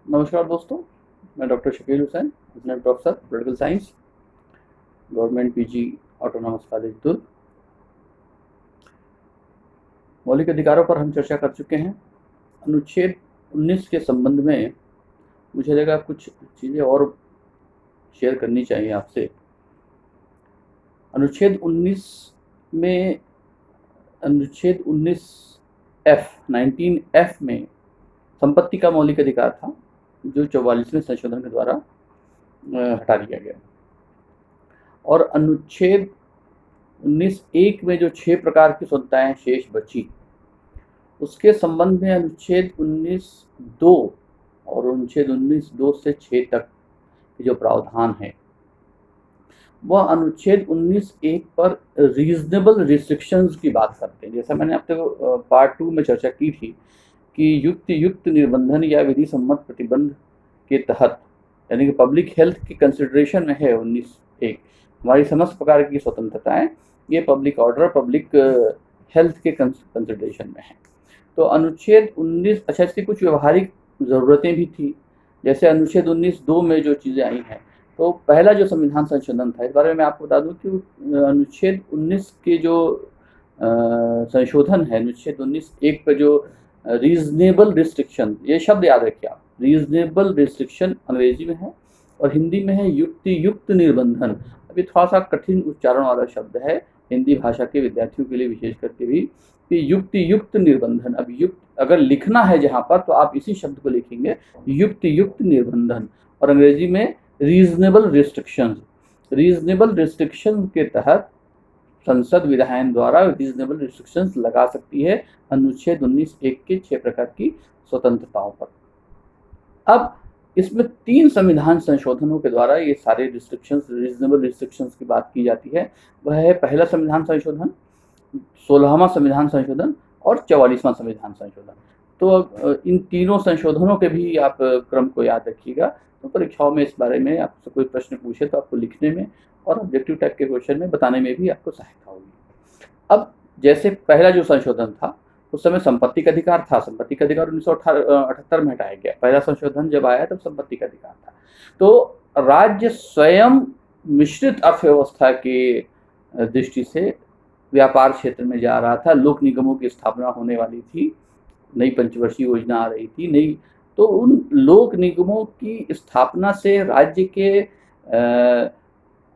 नमस्कार दोस्तों, मैं doctor Shakeel Hussain, assistant professor political science, government PG autonomous college Durg. मौलिक अधिकारों पर हम चर्चा कर चुके हैं। अनुच्छेद 19 के संबंध में मुझे लगा कुछ चीज़ें और शेयर करनी चाहिए आपसे। अनुच्छेद 19 में अनुच्छेद 19F में संपत्ति का मौलिक अधिकार था, जो 44वें संशोधन के द्वारा हटा दिया गया। और अनुच्छेद 19(1) में जो 6 प्रकार की स्वतंत्रताएं शेष बची, उसके संबंध में अनुच्छेद 19(2) और अनुच्छेद 19(2) से 6 तक जो प्रावधान है, वह अनुच्छेद 19(1) पर रीजनेबल रिस्ट्रिक्शंस की बात करते हैं। जैसा मैंने आपको पार्ट 2 में चर्चा की थी कि युक्त निर्बंधन या विधि सम्मत प्रतिबंध के तहत, यानी कि पब्लिक हेल्थ की कंसिडरेशन में है 19(1। हमारी समस्त प्रकार की स्वतंत्रताएं ये पब्लिक ऑर्डर, पब्लिक हेल्थ के कंसिडरेशन में है। तो अनुच्छेद 19, अच्छा, इसकी कुछ व्यवहारिक ज़रूरतें भी थी। जैसे अनुच्छेद 19(2) में जो चीज़ें आई हैं, तो पहला जो संविधान संशोधन था, इस बारे में मैं आपको बता दूं कि अनुच्छेद 19 के जो संशोधन है, अनुच्छेद 19(1) पर जो रीजनेबल रिस्ट्रिक्शन, ये शब्द याद रखिए आप, रीजनेबल रिस्ट्रिक्शन अंग्रेजी में है और हिंदी में है युक्त निर्बंधन। अभी थोड़ा सा कठिन उच्चारण वाला शब्द है हिंदी भाषा के विद्यार्थियों के लिए, विशेष करके भी, कि युक्त निर्बंधन। अब युक्त अगर लिखना है जहाँ पर, तो आप इसी शब्द को लिखेंगे, युक्त निर्बंधन। और अंग्रेजी में रीजनेबल रिस्ट्रिक्शंस। रीजनेबल रिस्ट्रिक्शन के तहत संसद विधायन द्वारा रीजनेबल रिस्ट्रिक्शंस लगा सकती है अनुच्छेद 19(1) के 6 प्रकार की स्वतंत्रताओं पर। अब इसमें 3 संविधान संशोधनों के द्वारा ये सारे रिस्ट्रिक्शंस, रीजनेबल रिस्ट्रिक्शंस की बात की जाती है। वह है पहला संविधान संशोधन, 16वां संविधान संशोधन और 44वां संविधान संशोधन। तो इन तीनों संशोधनों के भी आप क्रम को याद रखिएगा। तो परीक्षाओं में इस बारे में आपसे कोई प्रश्न पूछे तो आपको लिखने में और ऑब्जेक्टिव टाइप के क्वेश्चन में बताने में भी आपको सहायता होगी। अब जैसे पहला जो संशोधन था, उस समय संपत्ति का अधिकार था। संपत्ति का अधिकार 1978 में हटाया गया। पहला संशोधन जब आया तब संपत्ति का अधिकार था। तो राज्य स्वयं मिश्रित अर्थव्यवस्था की दृष्टि से व्यापार क्षेत्र में जा रहा था। लोक निगमों की स्थापना होने वाली थी, नई पंचवर्षीय योजना आ रही थी, नई। तो उन लोक निगमों की स्थापना से राज्य के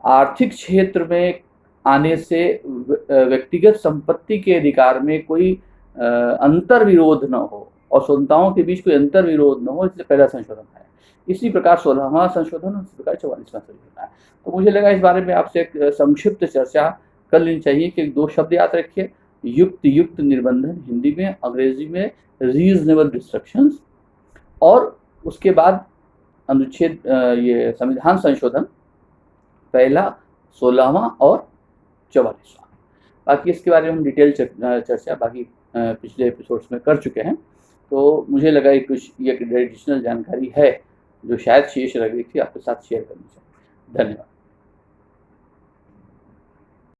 आर्थिक क्षेत्र में आने से व्यक्तिगत संपत्ति के अधिकार में कोई अंतर विरोध न हो और स्वतंत्रताओं के बीच कोई अंतर विरोध न हो, इसलिए पहला संशोधन है। इसी प्रकार 16वां संशोधन, इसी प्रकार 44वां संशोधन है। तो मुझे लगा इस बारे में आपसे एक संक्षिप्त चर्चा कर लेनी चाहिए कि 2 शब्द याद रखिए, युक्त निर्बंधन हिंदी में, अंग्रेजी में रीजनेबल रिस्ट्रिक्शंस, और उसके बाद अनुच्छेद ये संविधान संशोधन पहला, 16वां और 44वां। बाकी इसके बारे में हम डिटेल चर्चा बाकी पिछले एपिसोड्स में कर चुके हैं। तो मुझे लगा ये कुछ एडिशनल जानकारी है जो शायद शेष रह गई थी, आपके साथ शेयर करनी चाहिए। धन्यवाद।